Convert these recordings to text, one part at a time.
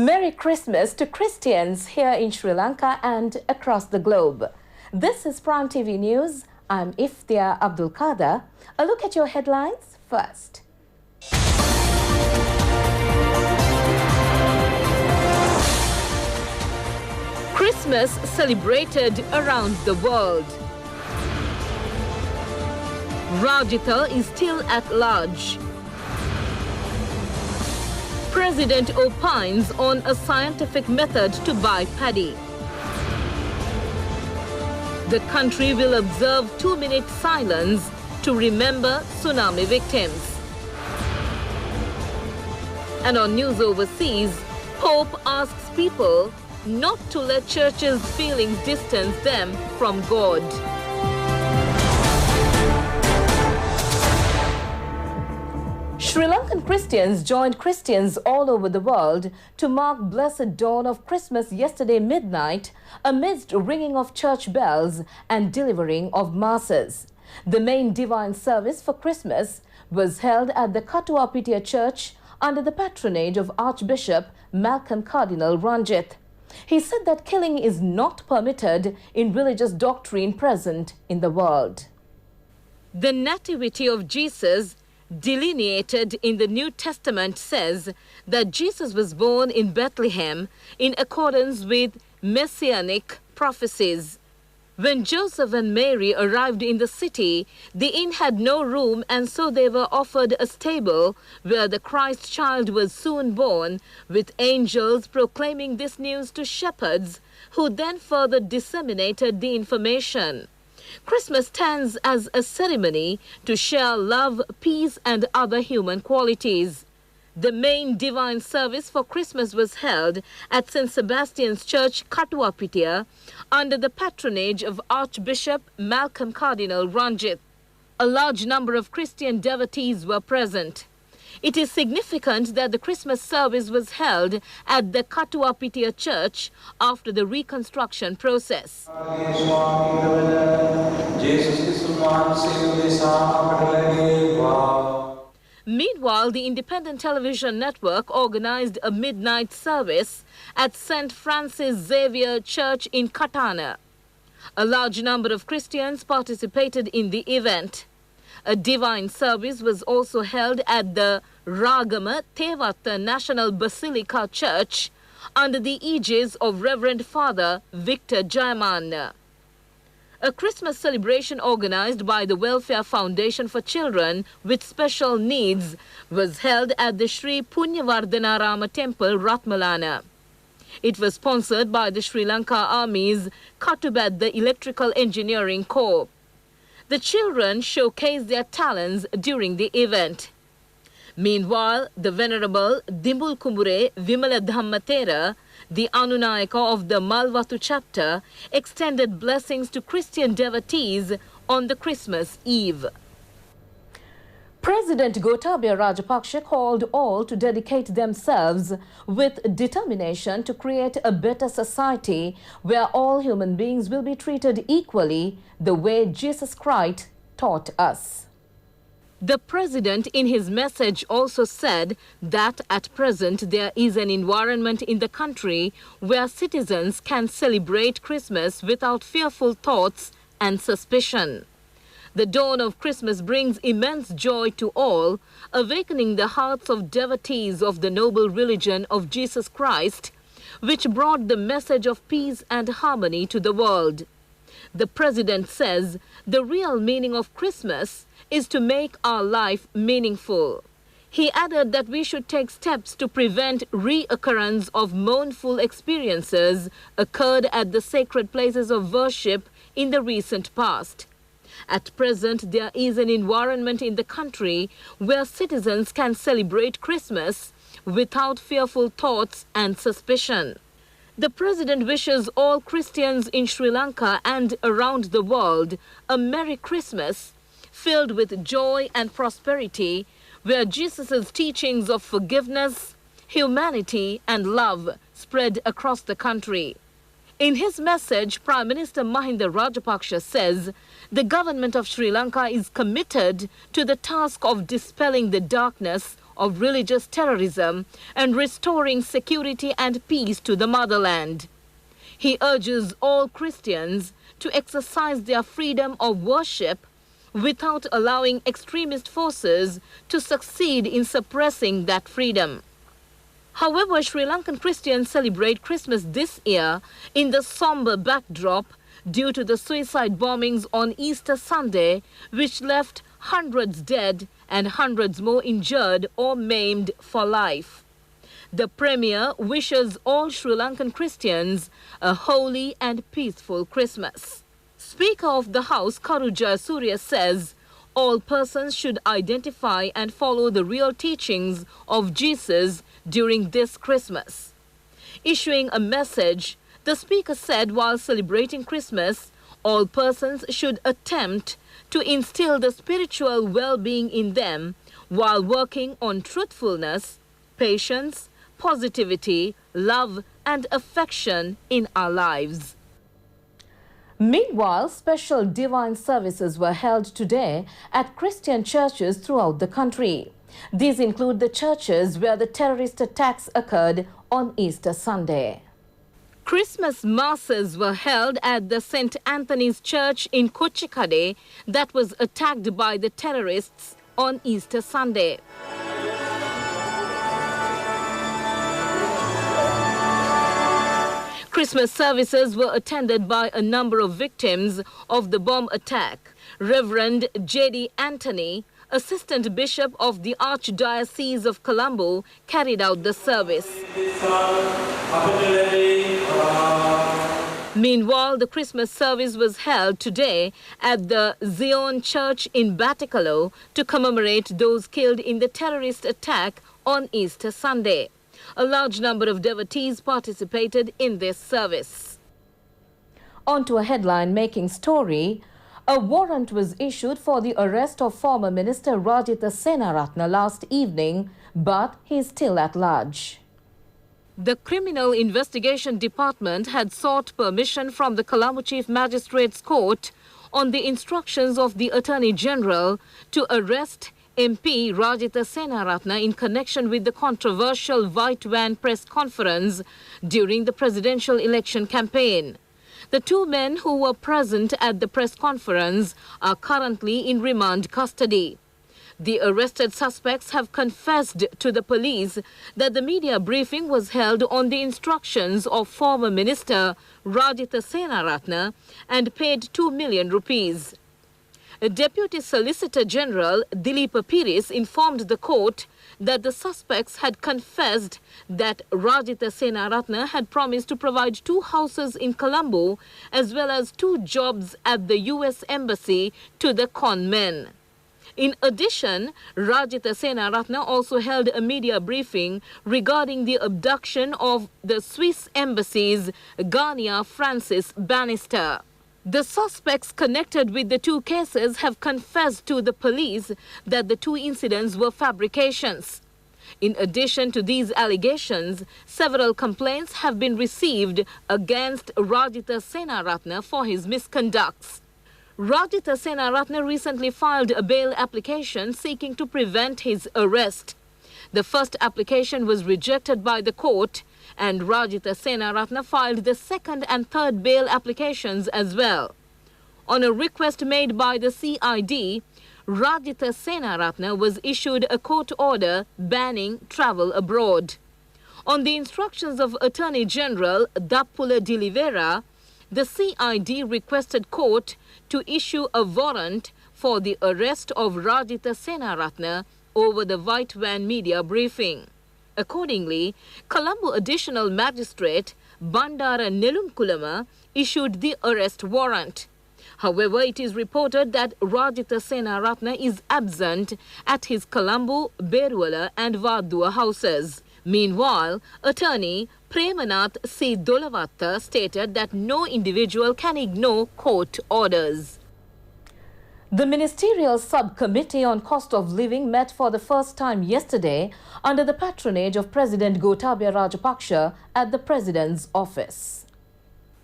Merry Christmas to Christians here in Sri Lanka and across the globe. This is Prime TV News. I'm Iftia Abdul Qadir. A look at your headlines first. Christmas celebrated around the world. Rajitha is still at large. President opines on a scientific method to buy paddy. The country will observe 2-minute silence to remember tsunami victims. And on News Overseas, Pope asks people not to let churches' feelings distance them from God. Sri Lankan Christians joined Christians all over the world to mark Blessed Dawn of Christmas yesterday midnight amidst ringing of church bells and delivering of masses. The main divine service for Christmas was held at the Katuapitiya Church under the patronage of Archbishop Malcolm Cardinal Ranjith. He said that killing is not permitted in religious doctrine present in the world. The Nativity of Jesus, delineated in the New Testament, says that Jesus was born in Bethlehem in accordance with messianic prophecies. When Joseph and Mary arrived in the city, the inn had no room, and so they were offered a stable where the Christ child was soon born, with angels proclaiming this news to shepherds, who then further disseminated the information. Christmas stands as a ceremony to share love, peace, and other human qualities. The main divine service for Christmas was held at St. Sebastian's Church, Katuapitiya, under the patronage of Archbishop Malcolm Cardinal Ranjith. A large number of Christian devotees were present. It is significant that the Christmas service was held at the Katuapitiya Church after the reconstruction process. Meanwhile, the Independent Television Network organized a midnight service at St. Francis Xavier Church in Katana. A large number of Christians participated in the event. A divine service was also held at the Ragama Thevatta National Basilica Church under the aegis of Reverend Father Victor Jayamana. A Christmas celebration organized by the Welfare Foundation for Children with Special Needs was held at the Sri Punyavardhanarama Temple, Ratmalana. It was sponsored by the Sri Lanka Army's Katubad Electrical Engineering Corps. The children showcased their talents during the event. Meanwhile, the Venerable Dimbul Kumbure Vimala Dhammatera, the Anunayaka of the Malwatu chapter, extended blessings to Christian devotees on the Christmas Eve. President Gotabaya Rajapaksa called all to dedicate themselves with determination to create a better society where all human beings will be treated equally the way Jesus Christ taught us. The president in his message also said that at present there is an environment in the country where citizens can celebrate Christmas without fearful thoughts and suspicion. The dawn of Christmas brings immense joy to all, awakening the hearts of devotees of the noble religion of Jesus Christ, which brought the message of peace and harmony to the world. The president says the real meaning of Christmas is to make our life meaningful. He added that we should take steps to prevent reoccurrence of mournful experiences occurred at the sacred places of worship in the recent past. At present, there is an environment in the country where citizens can celebrate Christmas without fearful thoughts and suspicion. The president wishes all Christians in Sri Lanka and around the world a Merry Christmas filled with joy and prosperity, where Jesus' teachings of forgiveness, humanity and love spread across the country. In his message, Prime Minister Mahinda Rajapaksa says the government of Sri Lanka is committed to the task of dispelling the darkness of religious terrorism and restoring security and peace to the motherland. He urges all Christians to exercise their freedom of worship without allowing extremist forces to succeed in suppressing that freedom. However, Sri Lankan Christians celebrate Christmas this year in the somber backdrop due to the suicide bombings on Easter Sunday, which left hundreds dead and hundreds more injured or maimed for life. The Premier wishes all Sri Lankan Christians a holy and peaceful Christmas. Speaker of the House Karu Jayasuriya says all persons should identify and follow the real teachings of Jesus during this Christmas. Issuing a message, the Speaker said while celebrating Christmas, all persons should attempt to instill the spiritual well-being in them while working on truthfulness, patience, positivity, love and affection in our lives. Meanwhile, special divine services were held today at Christian churches throughout the country. These include the churches where the terrorist attacks occurred on Easter Sunday. Christmas masses were held at the St. Anthony's Church in Kochikade that was attacked by the terrorists on Easter Sunday. Christmas services were attended by a number of victims of the bomb attack. Reverend J.D. Anthony, Assistant Bishop of the Archdiocese of Colombo, carried out the service. Meanwhile, the Christmas service was held today at the Zion Church in Batikalo to commemorate those killed in the terrorist attack on Easter Sunday. A large number of devotees participated in this service. On to a headline-making story. A warrant was issued for the arrest of former Minister Rajitha Senaratne last evening, but he is still at large. The Criminal Investigation Department had sought permission from the Colombo Chief Magistrates Court on the instructions of the Attorney General to arrest MP Rajitha Senaratne in connection with the controversial White Van press conference during the presidential election campaign. The two men who were present at the press conference are currently in remand custody. The arrested suspects have confessed to the police that the media briefing was held on the instructions of former Minister Rajitha Senaratne and paid 2 million rupees. Deputy Solicitor General Dilip Piris informed the court that the suspects had confessed that Rajitha Senaratne had promised to provide 2 houses in Colombo as well as 2 jobs at the US Embassy to the con men. In addition, Rajitha Senaratne also held a media briefing regarding the abduction of the Swiss Embassy's Ghania Francis Bannister. The suspects connected with the 2 cases have confessed to the police that the 2 incidents were fabrications. In addition to these allegations, several complaints have been received against Rajitha Senaratne for his misconducts. Rajitha Senaratne recently filed a bail application seeking to prevent his arrest. The first application was rejected by the court, and Rajitha Senaratne filed the second and third bail applications as well. On a request made by the CID, Rajitha Senaratne was issued a court order banning travel abroad. On the instructions of Attorney General Dappula D'Oliveira, the CID requested court to issue a warrant for the arrest of Rajitha Senaratne over the White Van media briefing. Accordingly, Colombo Additional Magistrate Bandara Nelumkulama issued the arrest warrant. However, it is reported that Rajitha Senaratne is absent at his Colombo, Beruala and Vadua houses. Meanwhile, attorney Premanath C. Dolavatta stated that no individual can ignore court orders. The Ministerial Subcommittee on Cost of Living met for the first time yesterday under the patronage of President Gotabaya Rajapaksa at the President's office.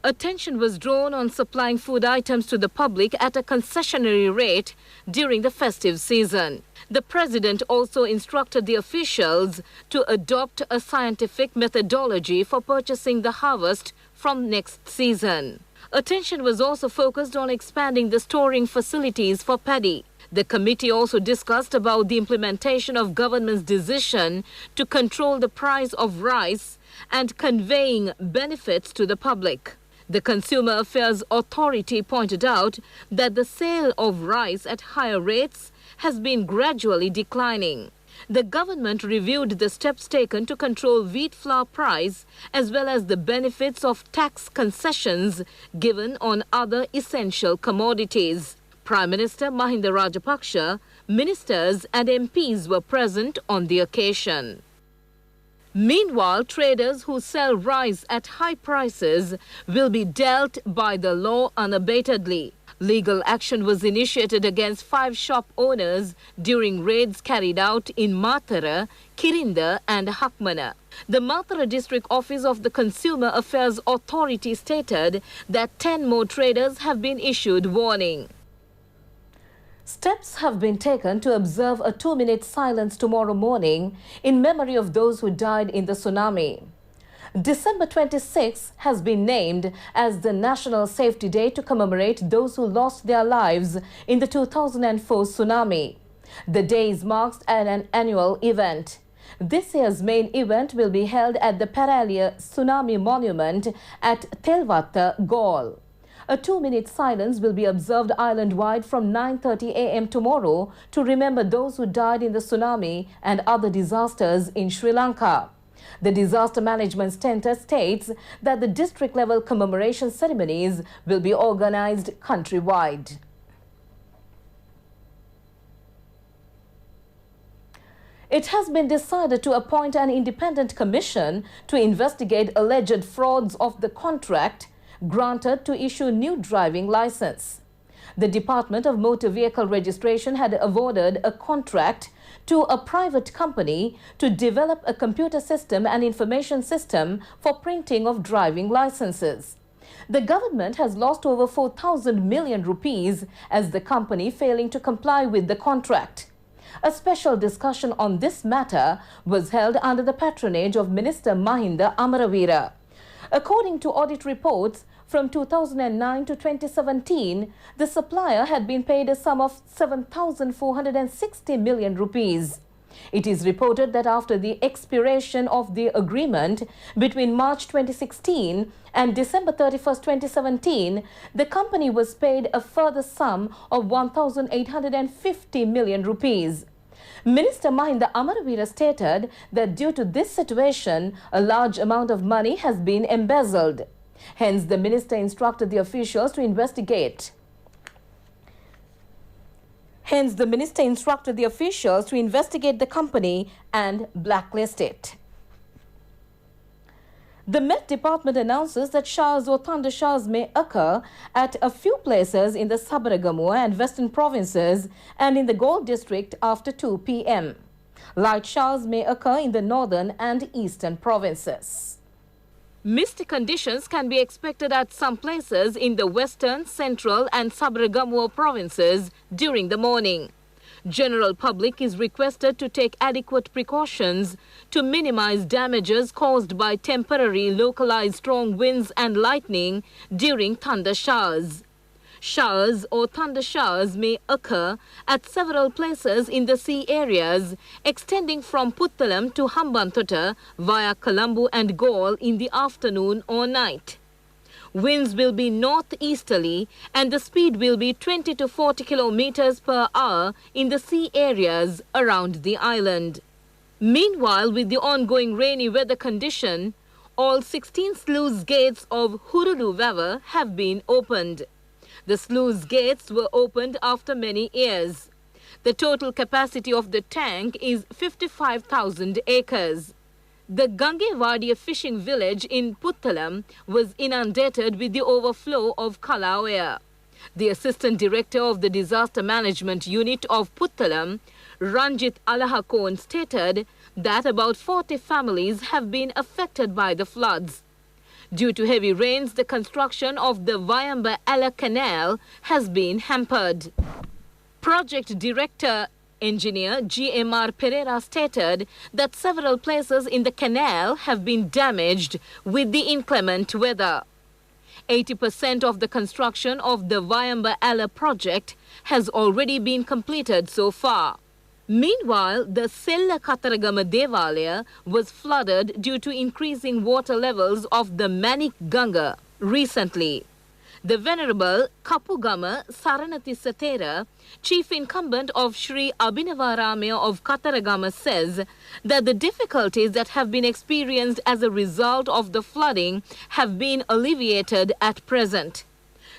Attention was drawn on supplying food items to the public at a concessionary rate during the festive season. The president also instructed the officials to adopt a scientific methodology for purchasing the harvest from next season. Attention was also focused on expanding the storing facilities for paddy. The committee also discussed about the implementation of government's decision to control the price of rice and conveying benefits to the public. The Consumer Affairs Authority pointed out that the sale of rice at higher rates has been gradually declining. The government reviewed the steps taken to control wheat flour price as well as the benefits of tax concessions given on other essential commodities. Prime Minister Mahinda Rajapaksa, ministers and MPs were present on the occasion. Meanwhile, traders who sell rice at high prices will be dealt by the law unabatedly. Legal action was initiated against 5 shop owners during raids carried out in Matara, Kirinda and Hakmana. The Matara District Office of the Consumer Affairs Authority stated that 10 more traders have been issued warning. Steps have been taken to observe a 2-minute silence tomorrow morning in memory of those who died in the tsunami. December 26 has been named as the National Safety Day to commemorate those who lost their lives in the 2004 tsunami. The day is marked as an annual event. This year's main event will be held at the Paralia Tsunami Monument at Telvatta, Galle. A 2-minute silence will be observed island-wide from 9:30 a.m. tomorrow to remember those who died in the tsunami and other disasters in Sri Lanka. The Disaster Management Centre states that the district-level commemoration ceremonies will be organized countrywide. It has been decided to appoint an independent commission to investigate alleged frauds of the contract granted to issue new driving license. The Department of Motor Vehicle Registration had awarded a contract to a private company to develop a computer system and information system for printing of driving licenses. The government has lost over 4,000 million rupees as the company failing to comply with the contract. A special discussion on this matter was held under the patronage of Minister Mahinda Amaravira. According to audit reports, from 2009 to 2017, the supplier had been paid a sum of 7,460 million rupees. It is reported that after the expiration of the agreement between March 2016 and December 31, 2017, the company was paid a further sum of 1,850 million rupees. Minister Mahinda Amaravira stated that due to this situation, a large amount of money has been embezzled. Hence, the minister instructed the officials to investigate. The company and blacklist it. The Met Department announces that showers or thunder showers may occur at a few places in the Sabaragamuwa and Western provinces and in the Galle district after 2 p.m. Light showers may occur in the northern and eastern provinces. Misty conditions can be expected at some places in the western, central and Sabaragamuwa provinces during the morning. General public is requested to take adequate precautions to minimize damages caused by temporary localized strong winds and lightning during thunder showers. Showers or thunder showers may occur at several places in the sea areas, extending from Puttalam to Hambantota via Colombo and Galle in the afternoon or night. Winds will be northeasterly and the speed will be 20 to 40 kilometers per hour in the sea areas around the island. Meanwhile, with the ongoing rainy weather condition, all 16 sluice gates of Hurulu River have been opened. The sluice gates were opened after many years. The total capacity of the tank is 55,000 acres. The Gangevadia fishing village in Puttalam was inundated with the overflow of Kalawaya. The Assistant Director of the Disaster Management Unit of Puttalam, Ranjit Alahakon, stated that about 40 families have been affected by the floods. Due to heavy rains, the construction of the Vayamba-Ala Canal has been hampered. Project Director Engineer GMR Pereira stated that several places in the canal have been damaged with the inclement weather. 80% of the construction of the Vayamba-Ala project has already been completed so far. Meanwhile, the Sella Kataragama Devalaya was flooded due to increasing water levels of the Manik Ganga recently. The Venerable Kapugama Saranati Satera, chief incumbent of Sri Abhinavaramaya of Kataragama, says that the difficulties that have been experienced as a result of the flooding have been alleviated at present.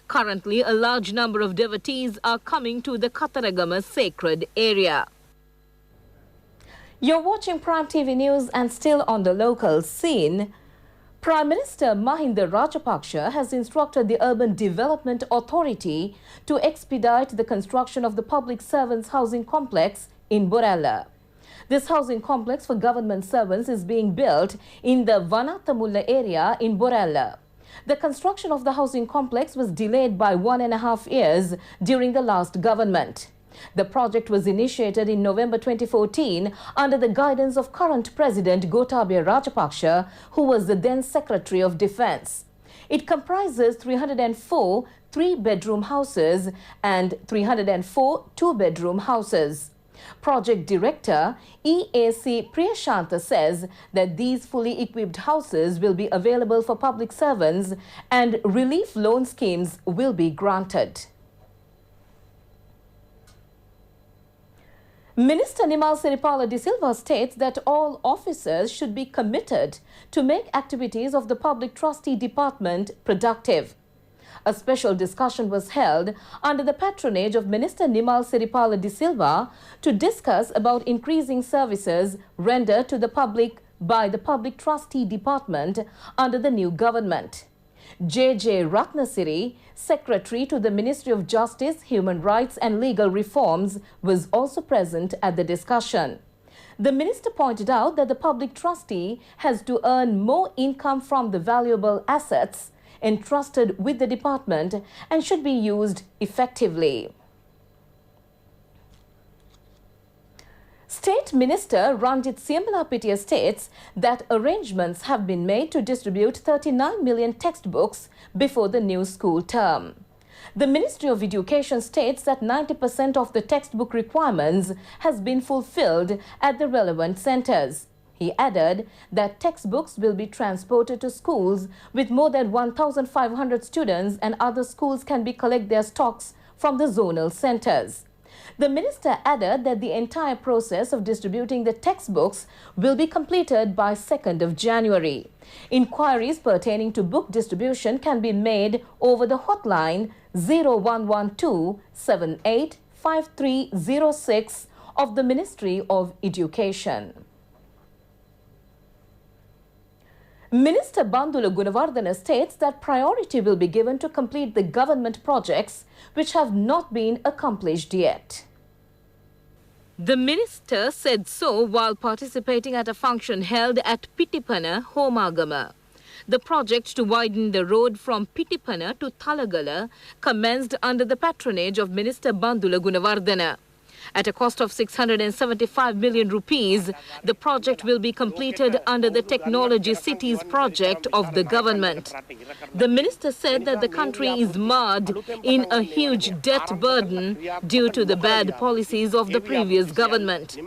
Currently, a large number of devotees are coming to the Kataragama sacred area. You're watching Prime TV News, and still on the local scene, Prime Minister Mahinda Rajapaksa has instructed the Urban Development Authority to expedite the construction of the public servants housing complex in Borella. This housing complex for government servants is being built in the Vanathamulla area in Borella. The construction of the housing complex was delayed by 1.5 years during the last government. The project was initiated in November 2014 under the guidance of current President Gotabaya Rajapaksa, who was the then Secretary of Defence. It comprises 304 three-bedroom houses and 304 two-bedroom houses. Project Director EAC Priyashanta says that these fully equipped houses will be available for public servants and relief loan schemes will be granted. Minister Nimal Siripala de Silva states that all officers should be committed to make activities of the Public Trustee Department productive. A special discussion was held under the patronage of Minister Nimal Siripala de Silva to discuss about increasing services rendered to the public by the Public Trustee Department under the new government. J.J. Ratnasiri, Secretary to the Ministry of Justice, Human Rights and Legal Reforms, was also present at the discussion. The minister pointed out that the public trustee has to earn more income from the valuable assets entrusted with the department and should be used effectively. State Minister Ranjit Siambalapitiya states that arrangements have been made to distribute 39 million textbooks before the new school term. The Ministry of Education states that 90% of the textbook requirements has been fulfilled at the relevant centres. He added that textbooks will be transported to schools with more than 1,500 students, and other schools can collect their stocks from the zonal centres. The minister added that the entire process of distributing the textbooks will be completed by 2nd of January. Inquiries pertaining to book distribution can be made over the hotline 0112 785306 of the Ministry of Education. Minister Bandula Gunawardena states that priority will be given to complete the government projects which have not been accomplished yet. The minister said so while participating at a function held at Pitipana, Homagama. The project to widen the road from Pitipana to Thalagala commenced under the patronage of Minister Bandula Gunawardena. At a cost of 675 million rupees, the project will be completed under the Technology Cities project of the government. The minister said that the country is marred in a huge debt burden due to the bad policies of the previous government.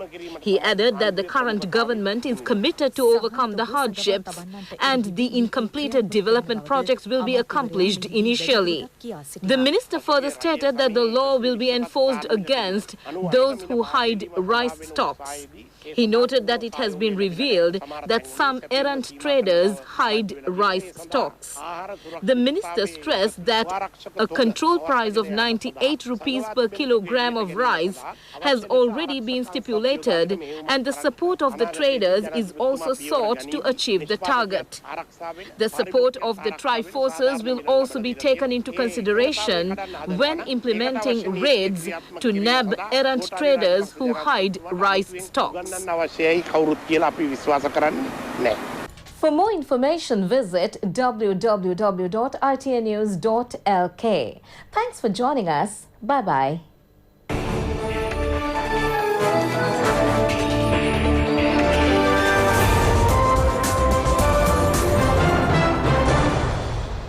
He added that the current government is committed to overcome the hardships and the incompleted development projects will be accomplished initially. The minister further stated that the law will be enforced against those who hide rice stocks. He noted that it has been revealed that some errant traders hide rice stocks. The minister stressed that a control price of 98 rupees per kilogram of rice has already been stipulated, and the support of the traders is also sought to achieve the target. The support of the tri-forces will also be taken into consideration when implementing raids to nab errant traders who hide rice stocks. For more information, visit www.itnews.lk. Thanks for joining us. Bye-bye.